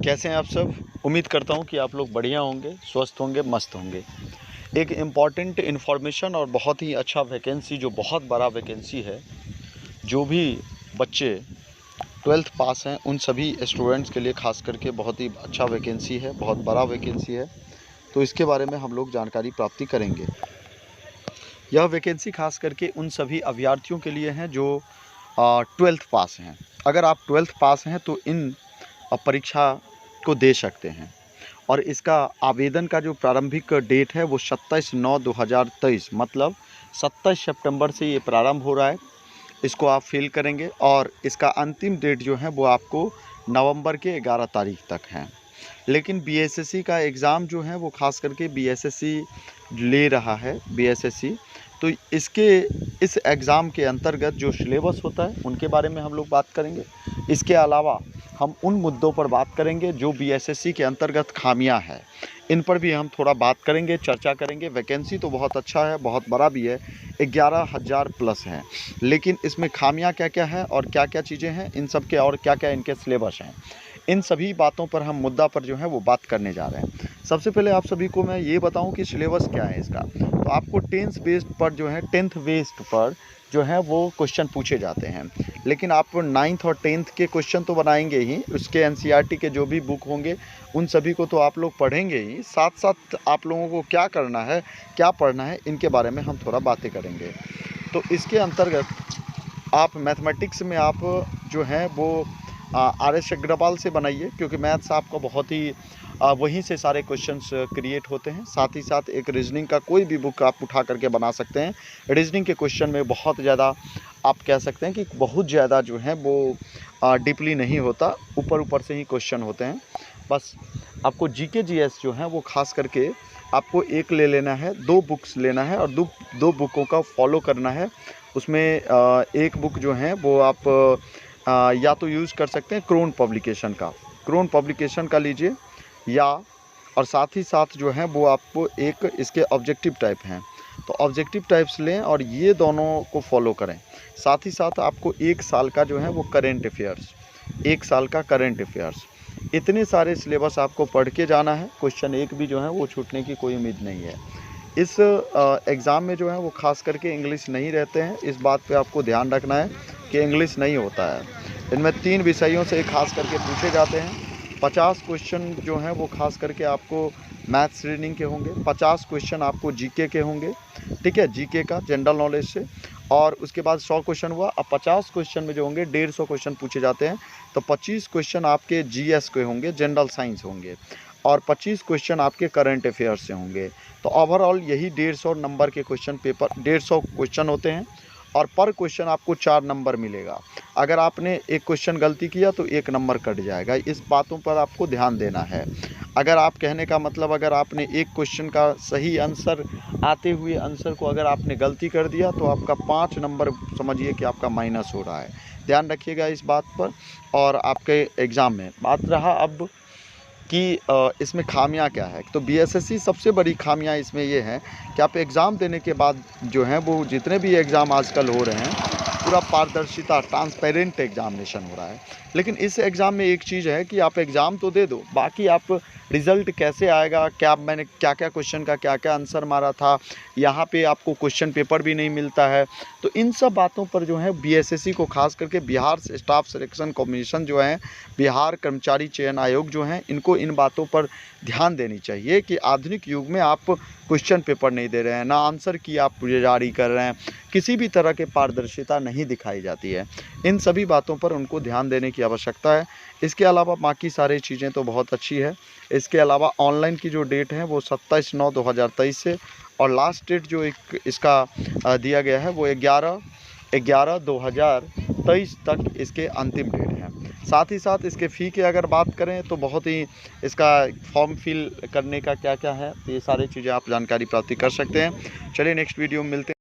कैसे हैं आप सब। उम्मीद करता हूं कि आप लोग बढ़िया होंगे, स्वस्थ होंगे, मस्त होंगे। एक इम्पॉर्टेंट इन्फॉर्मेशन और बहुत ही अच्छा वैकेंसी, जो बहुत बड़ा वैकेंसी है, जो भी बच्चे 12th पास हैं उन सभी स्टूडेंट्स के लिए खास करके बहुत ही अच्छा वैकेंसी है, बहुत बड़ा वैकेंसी है। तो इसके बारे में हम लोग जानकारी प्राप्ति करेंगे। यह वैकेंसी खास करके उन सभी अभ्यर्थियों के लिए है जो 12th पास हैं। अगर आप 12th पास हैं तो इन परीक्षा को दे सकते हैं। और इसका आवेदन का जो प्रारंभिक डेट है वो 27/9/2023 मतलब 27 सितंबर से ये प्रारंभ हो रहा है। इसको आप फिल करेंगे और इसका अंतिम डेट जो है वो आपको नवंबर के 11 तारीख तक है। लेकिन बीएसएससी का एग्ज़ाम जो है वो खास करके बीएसएससी ले रहा है। बीएसएससी तो इस एग्ज़ाम के अंतर्गत जो सिलेबस होता है उनके बारे में हम लोग बात करेंगे। इसके अलावा हम उन मुद्दों पर बात करेंगे जो बीएसएससी के अंतर्गत खामियां हैं, इन पर भी हम थोड़ा बात करेंगे, चर्चा करेंगे। वैकेंसी तो बहुत अच्छा है, बहुत बड़ा भी है, 11,000 प्लस है। लेकिन इसमें खामियां क्या क्या है और क्या क्या चीज़ें हैं, इन सब के और क्या क्या इनके सिलेबस हैं, इन सभी बातों पर हम मुद्दा पर जो है वो बात करने जा रहे हैं। सबसे पहले आप सभी को मैं ये बताऊं कि सिलेबस क्या है इसका। तो आपको 10th बेस्ड पर जो है 10th बेस्ड पर जो है वो क्वेश्चन पूछे जाते हैं। लेकिन आप 9th और 10th के क्वेश्चन तो बनाएंगे ही, उसके एनसीईआरटी के जो भी बुक होंगे उन सभी को तो आप लोग पढ़ेंगे ही। साथ साथ आप लोगों को क्या करना है, क्या पढ़ना है, इनके बारे में हम थोड़ा बातें करेंगे। तो इसके अंतर्गत आप मैथमेटिक्स में आप जो है वो आर.एस. अग्रवाल से बनाइए, क्योंकि मैथ्स आपका बहुत ही वहीं से सारे क्वेश्चंस क्रिएट होते हैं। साथ ही साथ एक रीजनिंग का कोई भी बुक आप उठा करके बना सकते हैं। रीजनिंग के क्वेश्चन में बहुत ज़्यादा आप कह सकते हैं कि बहुत ज़्यादा जो है वो डीपली नहीं होता, ऊपर ऊपर से ही क्वेश्चन होते हैं। बस आपको जीके जीएस जो है वो खास करके आपको एक ले लेना है, 2 बुक्स लेना है और दो बुकों का फॉलो करना है। उसमें एक बुक जो है वो आप या तो यूज़ कर सकते हैं क्रोन पब्लिकेशन का लीजिए, या और साथ ही साथ जो है वो आपको एक इसके ऑब्जेक्टिव टाइप हैं तो ऑब्जेक्टिव टाइप्स लें और ये दोनों को फॉलो करें। साथ ही साथ आपको 1 साल का जो है वो करंट अफेयर्स, 1 साल का करंट अफेयर्स, इतने सारे सिलेबस आपको पढ़ के जाना है। क्वेश्चन एक भी जो है वो छूटने की कोई उम्मीद नहीं है। इस एग्ज़ाम में जो है वो खास करके इंग्लिश नहीं रहते हैं। इस बात पे आपको ध्यान रखना है कि इंग्लिश नहीं होता है। इनमें 3 विषयों से खास करके पूछे जाते हैं। 50 क्वेश्चन जो हैं वो खास करके आपको मैथ्स रीडिंग के होंगे, 50 क्वेश्चन आपको जीके के होंगे, ठीक है, जीके का जनरल नॉलेज से। और उसके बाद 100 क्वेश्चन हुआ। अब 50 क्वेश्चन में जो होंगे 150 क्वेश्चन पूछे जाते हैं, तो 25 क्वेश्चन आपके जीएस के होंगे, जनरल साइंस होंगे, और 25 क्वेश्चन आपके करंट अफेयर्स से होंगे। तो ओवरऑल यही 150 नंबर के क्वेश्चन पेपर, 150 क्वेश्चन होते हैं और पर क्वेश्चन आपको 4 नंबर मिलेगा। अगर आपने एक क्वेश्चन गलती किया तो 1 नंबर कट जाएगा। इस बातों पर आपको ध्यान देना है। अगर आप कहने का मतलब, अगर आपने एक क्वेश्चन का सही आंसर आते हुए आंसर को अगर आपने गलती कर दिया तो आपका 5 नंबर समझिए कि आपका माइनस हो रहा है। ध्यान रखिएगा इस बात पर। और आपके एग्ज़ाम में बात रहा अब कि इसमें खामियां क्या है, तो बीएसएससी सबसे बड़ी खामियां इसमें ये हैं कि आप एग्ज़ाम देने के बाद जो हैं वो जितने भी एग्ज़ाम आजकल हो रहे हैं पूरा पारदर्शिता, ट्रांसपेरेंट एग्ज़ामिनेशन हो रहा है। लेकिन इस एग्ज़ाम में एक चीज़ है कि आप एग्ज़ाम तो दे दो, बाकी आप रिज़ल्ट कैसे आएगा, क्या मैंने क्या क्या क्वेश्चन का क्या क्या आंसर मारा था, यहाँ पे आपको क्वेश्चन पेपर भी नहीं मिलता है। तो इन सब बातों पर जो है बीएसएससी को खास करके बिहार स्टाफ सिलेक्शन कमीशन जो है, बिहार कर्मचारी चयन आयोग जो हैं, इनको इन बातों पर ध्यान देनी चाहिए कि आधुनिक युग में आप क्वेश्चन पेपर नहीं दे रहे हैं, ना आंसर की आप जारी कर रहे हैं, किसी भी तरह के पारदर्शिता नहीं दिखाई जाती है। इन सभी बातों पर उनको ध्यान देने की आवश्यकता है। इसके अलावा बाकी सारी चीज़ें तो बहुत अच्छी है। इसके अलावा ऑनलाइन की जो डेट है वो 27/9/2023 से, और लास्ट डेट जो एक इसका दिया गया है वो 11/11/2023 तक इसके अंतिम डेट है। साथ ही साथ इसके फ़ी की अगर बात करें तो बहुत ही इसका फॉर्म फिल करने का क्या क्या है, तो ये सारी चीज़ें आप जानकारी प्राप्ति कर सकते हैं। चलिए नेक्स्ट वीडियो में मिलते हैं।